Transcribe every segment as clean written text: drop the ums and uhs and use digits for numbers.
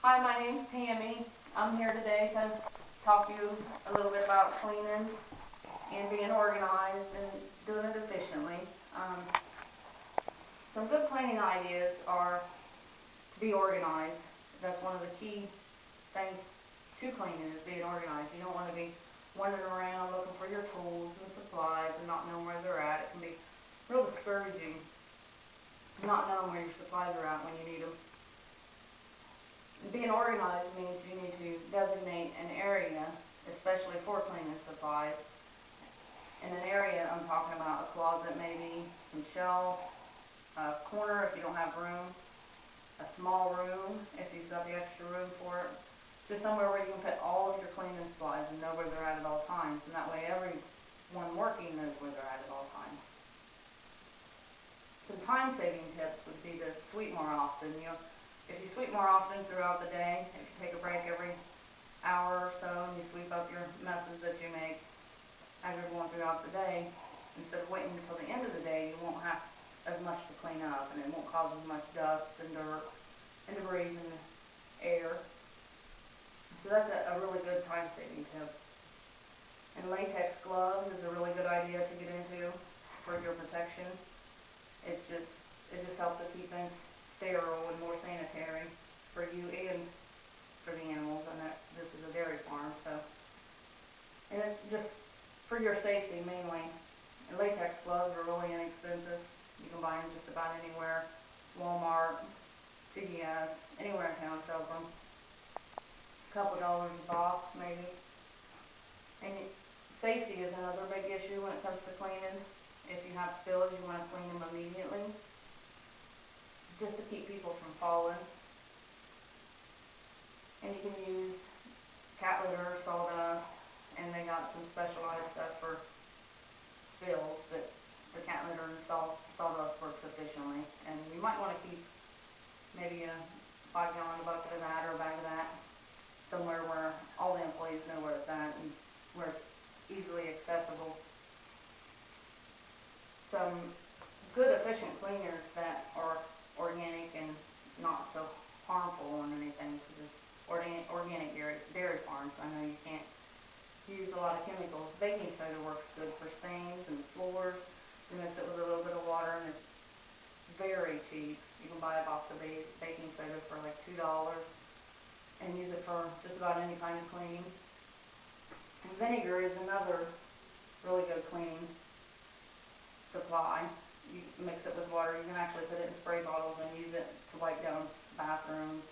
Hi, my name's Tammy. I'm here today to talk to you a little bit about cleaning and being organized and doing it efficiently. Some good cleaning ideas are to be organized. That's one of the key things to cleaning is being organized. You don't want to be wandering around looking for your tools and supplies and not knowing where they're at. It can be real discouraging not knowing where your supplies are at when you need them. Being organized means you need to designate an area, especially for cleaning supplies. In an area, I'm talking about a closet maybe, some shelves, a corner if you don't have room, a small room if you've got the extra room for it. Just somewhere where you can put all of your cleaning supplies and know where they're at all times. And that way everyone working knows where they're at all times. Some time-saving tips would be to sweep more often. If you sweep more often throughout the day, if you take a break every hour or so and you sweep up your messes that you make as you're going throughout the day, instead of waiting until the end of the day, you won't have as much to clean up and it won't cause as much dust and dirt and debris in the air. So that's a really good time-saving tip. And latex gloves is a really good idea to get into for your protection. It just helps to keep things sterile and more sanitary for you and for the animals, and this is a dairy farm, so. And it's just for your safety mainly. And latex gloves are really inexpensive. You can buy them just about anywhere. Walmart, CVS, anywhere in town sells them. A couple dollars a box maybe. And safety is another big issue when it comes to cleaning. If you have spills, you want to clean them immediately, just to keep people from falling. And you can use cat litter, sawdust, and they got some specialized stuff for spills, but the cat litter and sawdust works efficiently. And you might want to keep maybe a 5-gallon bucket of that or a bag of that somewhere where all the employees know where it's at and where it's easily accessible. Some good efficient cleaners that are organic and not so harmful on anything, because organic dairy farms, I know you can't use a lot of chemicals. Baking soda works good for stains and floors. You mix it with a little bit of water and it's very cheap. You can buy a box of baking soda for like $2 and use it for just about any kind of cleaning. And vinegar is another really good cleaning supply. You mix it with water. You can actually put it in spray bottles and use it to wipe down bathrooms,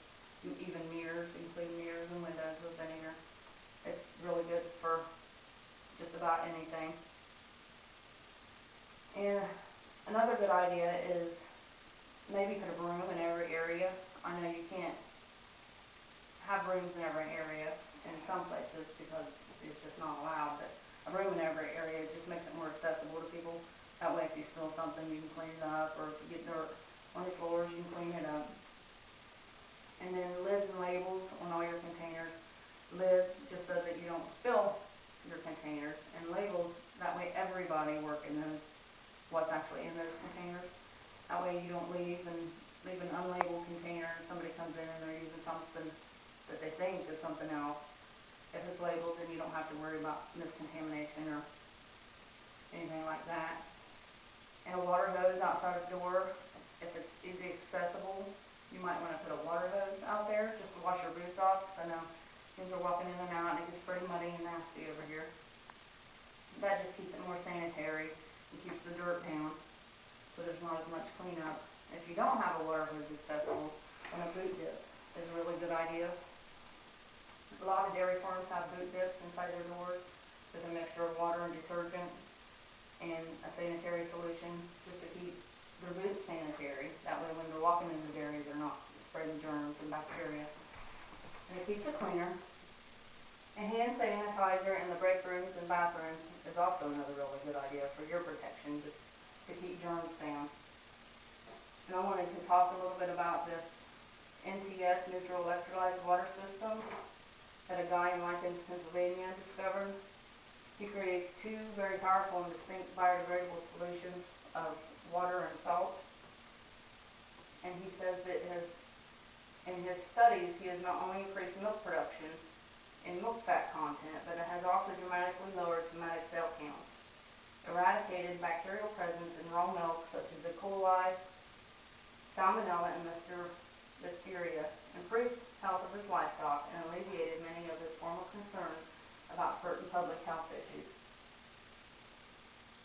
even mirrors. You can clean mirrors and windows with vinegar. It's really good for just about anything. And another good idea is maybe put a broom in every area. I know you can't have brooms in every area in some places because it's just not allowed, but a broom in every area just makes it more accessible to people. That way if you spill something, you can clean it up, or if you get dirt on your floors, you can clean it up. And then lids and labels on all your containers. Lids just so that you don't spill your containers, and labels, that way everybody working knows what's actually in those containers. That way you don't leave an unlabeled container and somebody comes in and they're using something that they think is something else. If it's labeled, then you don't have to worry about miscontamination or anything like that. And a water hose outside the door, if it's easy accessible, you might want to put a water hose out there just to wash your boots off. I know things are walking in and out and it gets pretty muddy and nasty over here. That just keeps it more sanitary and keeps the dirt down, so there's not as much cleanup. If you don't have a water hose accessible, then a boot dip is a really good idea. A lot of dairy farms have boot dips inside their doors with a mixture of water and detergent and a sanitary solution just to keep their boots sanitary. That way when they're walking in the dairy, they're not spreading germs and bacteria. And it keeps it cleaner. And hand sanitizer in the break rooms and bathrooms is also another really good idea for your protection, just to keep germs down. And I wanted to talk a little bit about this NTS, neutral electrolyte water system, that a guy in Lincoln, Pennsylvania discovered. He creates two very powerful and distinct biodegradable solutions of water and salt. And he says that in his study studies, he has not only increased milk production and milk fat content, but it has also dramatically lowered somatic cell counts, eradicated bacterial presence in raw milk such as E. coli, Salmonella, and Listeria, improved health of his livestock, and alleviated many of his former concerns about certain public health issues.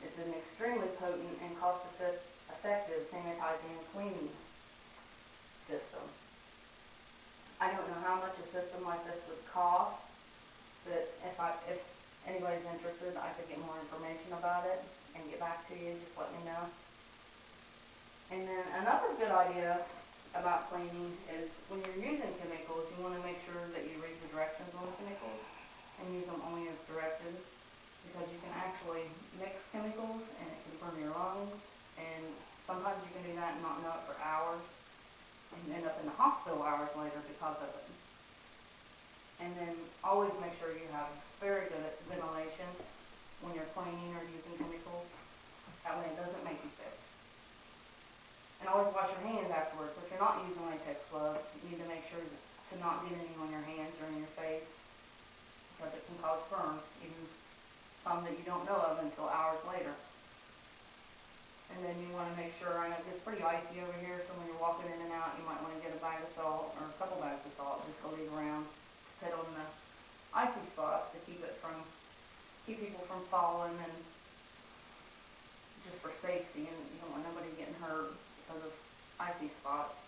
It's an extremely potent and cost-effective sanitizing and cleaning system. I don't know how much a system like this would cost, but if anybody's interested, I could get more information about it and get back to you. Just let me know. And then another good idea about cleaning is when you're using chemicals, you want to make sure that you read the directions on the chemicals and use them only as directed, because you can actually mix chemicals and it can burn your lungs, and sometimes you can do that and not know it for hours and end up in the hospital hours later because of it. And then always make sure you have very good ventilation when you're cleaning or using chemicals. That way it doesn't make you sick. And always wash your hands afterwards. If you're not using latex gloves, you need to make sure to not get any on your hands or in your face, because it can cause burns, even some that you don't know of until hours later. And then you want to make sure, I know it's pretty icy over here, so when you're walking in and out, you might want to get a bag of salt or a couple bags of salt just to leave around to put on the icy spots to keep people from falling, and just for safety, and you don't want nobody getting hurt because of icy spots.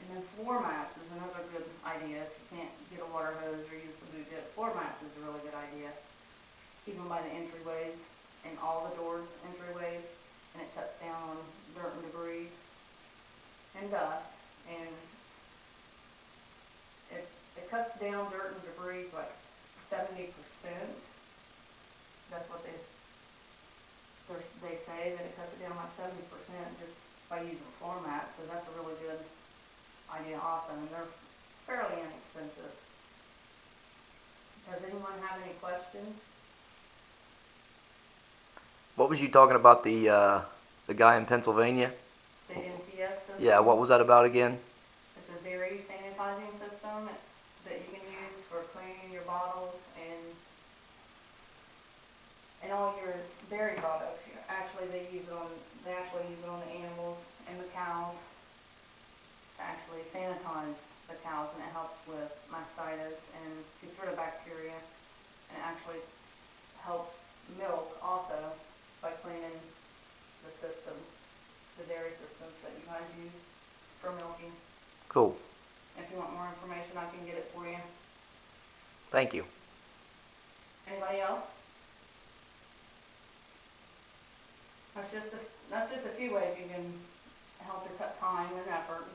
And then floor mats is another good idea. If you can't get a water hose or use the boot dip, floor mats is a really good idea. Keep them by the entryways and all the doors, entryways, and it cuts down on dirt and debris and dust, and it cuts down dirt and debris like 70%. That's what they say, that it cuts it down like 70% just by using floor mats, so that's a really good idea also, and they're fairly inexpensive. Does anyone have any questions? What was you talking about, the guy in Pennsylvania? The NCS system? Yeah, what was that about again? It's a dairy sanitizing system that you can use for cleaning your bottles and all your dairy products. They actually use it on the animals and the cows to actually sanitize the cows, and it helps with mastitis and gets rid of bacteria, and it actually helps milk also by cleaning the systems, the dairy systems that you guys use for milking. Cool. If you want more information, I can get it for you. Thank you. Anybody else? That's just a few ways you can help to cut time and effort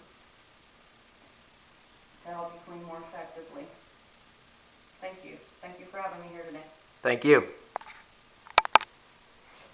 to help you clean more effectively. Thank you. Thank you for having me here today. Thank you.